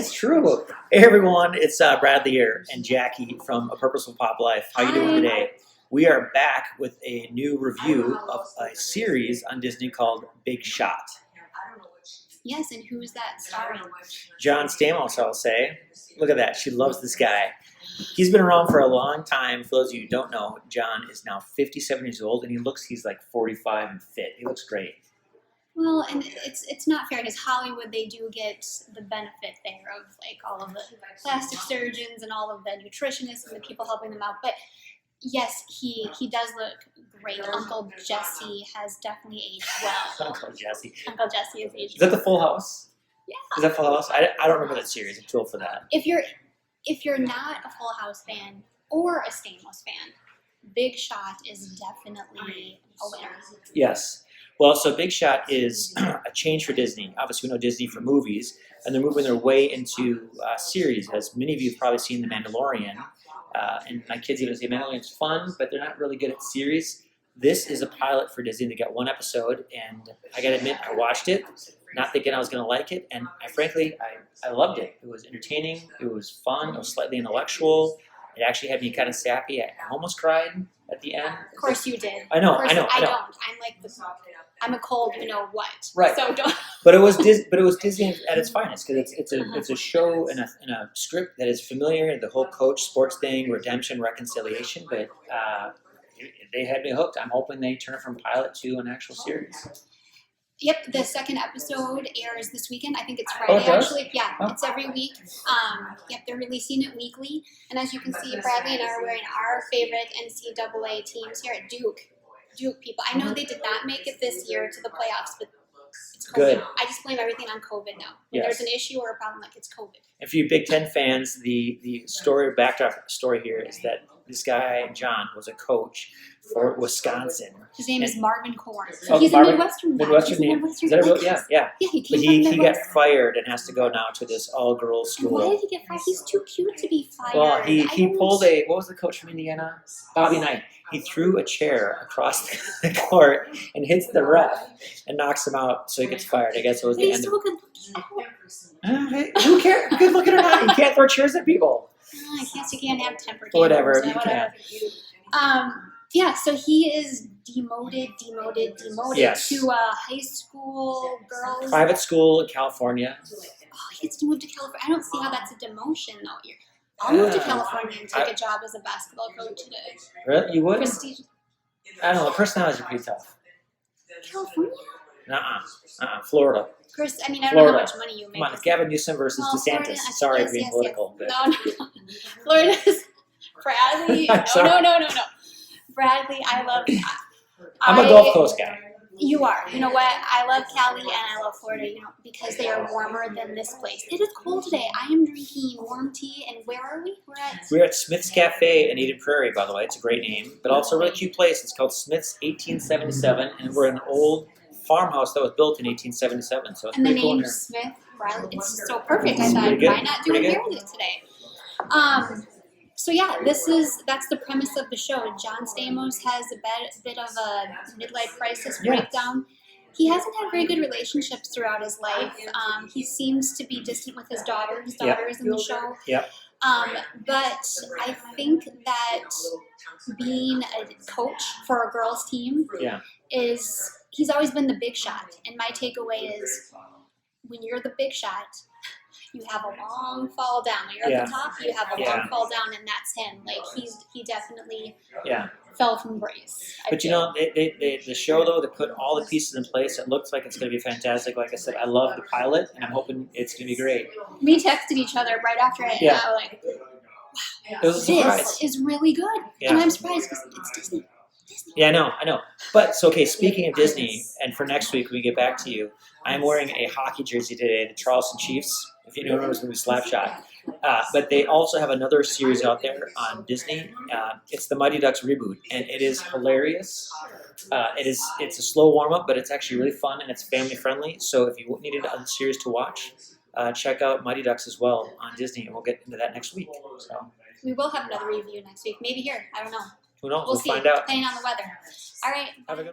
It's true. Hey everyone, it's Bradley here and Jackie from A Purposeful Pop Life. How you doing today? We are back with a new review of a series on Disney called Big Shot. Yes, and who's that starring? John Stamos, I'll say. Look at that. She loves this guy. He's been around for a long time. For those of you who don't know, John is now 57 years old, and he's like 45 and fit. He looks great. Well, and it's not fair because Hollywood, they do get the benefit there of like all of the plastic surgeons and all of the nutritionists and the people helping them out. But yes, he does look great. Uncle Jesse has definitely aged well. Uncle Jesse. Uncle Jesse has aged Is that well. the Full House? Yeah. Is that Full House? I don't remember that series. I'm too old for that. If you're not a Full House fan or a Stamos fan, Big Shot is definitely a winner. Yes. Well, so Big Shot is a change for Disney. Obviously, we know Disney for movies, and they're moving their way into series. As many of you have probably seen The Mandalorian, and my kids even say Mandalorian's fun, but they're not really good at series. This is a pilot for Disney. They got one episode, and I got to admit, I watched it, not thinking I was going to like it, and frankly, I loved it. It was entertaining. It was fun. It was slightly intellectual. It actually had me kind of sappy. I almost cried at the end. Of course you did. I know. I don't. I'm a cold, you know what? Right. So don't. But it was Disney at its finest because it's a show and a script that is familiar. The whole coach sports thing, redemption, reconciliation. But they had me hooked. I'm hoping they turn it from pilot to an actual series. Yep, the second episode airs this weekend. I think it's Oh, Friday, it does? actually. Yeah, Oh. it's every week. Yep, they're releasing it weekly. And as you can see, Bradley and I are wearing our favorite NCAA teams here at Duke. Duke people. I know they did not make it this year to the playoffs, but it's COVID. Good. I just blame everything on COVID now. When Yes. there's an issue or a problem, like it's COVID. And for you Big Ten fans, the backdrop story here is that this guy John was a coach for Wisconsin. His name is Marvin Korn. Oh, He's Marvin- a Midwestern guy. Midwestern He's a name. Midwestern Is that a real? guy. Yeah, yeah. Yeah, he But came he from got Midwest. fired and has to go now to this all-girls And why school. did he get fired? He's too cute to be fired. Well, he I don't- pulled what was the coach from Indiana? Bobby Knight. He threw a chair across the court and hits the ref and knocks him out, so he gets fired. I guess it was But the he's end of still good looking. Hey, who cares? Good looking or not, you can't throw chairs at people. I guess you can't have temper. Whatever, tantrums, you whatever. Yeah, so he is demoted Yes. to a high school girls. Private school in California. Oh, he gets to move to California. I don't see how that's a demotion, though. I'll move to Yeah. California and take a job as a basketball coach today. Really? You would? Prestige. I don't know. Personalities are pretty tough. California? Florida. Chris, I mean, I don't Florida. know how much money you make. Come on, it's Gavin Newsom versus Well, DeSantis. Florida, Sorry yes, for being yes, political. But No. Florida's Bradley. Sorry. No. Bradley, I love. I'm a Gulf Coast guy. You are. You know what? I love Cali and I love Florida, because they are warmer than this place. It is cold today. I am drinking warm tea, and where are we? We're at Smith's Cafe in Eden Prairie, by the way. It's a great name, but also a really cute place. It's called Smith's 1877, and we're in an old farmhouse that was built in 1877. So it's And the pretty cool in name here. Smith, Bradley, it's just so perfect. I It's thought, pretty good. why not do Pretty a good. haircut today? So yeah, that's the premise of the show. John Stamos has a bit of a midlife crisis breakdown. He hasn't had very good relationships throughout his life. He seems to be distant with his daughter. His daughter is in the show. Yep. But I think that being a coach for a girls' team he's always been the big shot. And my takeaway is when you're the big shot, you have a long fall down. When you're at the top, you have a long fall down, and that's him. Like he definitely fell from grace. But the show though, they put all the pieces in place. It looks like it's going to be fantastic. Like I said, I love the pilot, and I'm hoping it's going to be great. We texted each other right after it, and I was like, It was a surprise. this is really good. Yeah. And I'm surprised because it's Disney. Yeah, I know. But, speaking of Disney, and for next week when we get back to you, I'm wearing a hockey jersey today, the Charleston Chiefs, if you know what it was going to be Slapshot. But they also have another series out there on Disney. It's the Mighty Ducks reboot, and it is hilarious. It's a slow warm-up, but it's actually really fun, and it's family-friendly. So if you needed a series to watch, check out Mighty Ducks as well on Disney, and we'll get into that next week. So We will have another review next week. Maybe here. I don't know. who knows? We'll We'll see. find out. Depending on the weather. All right. Have a good one.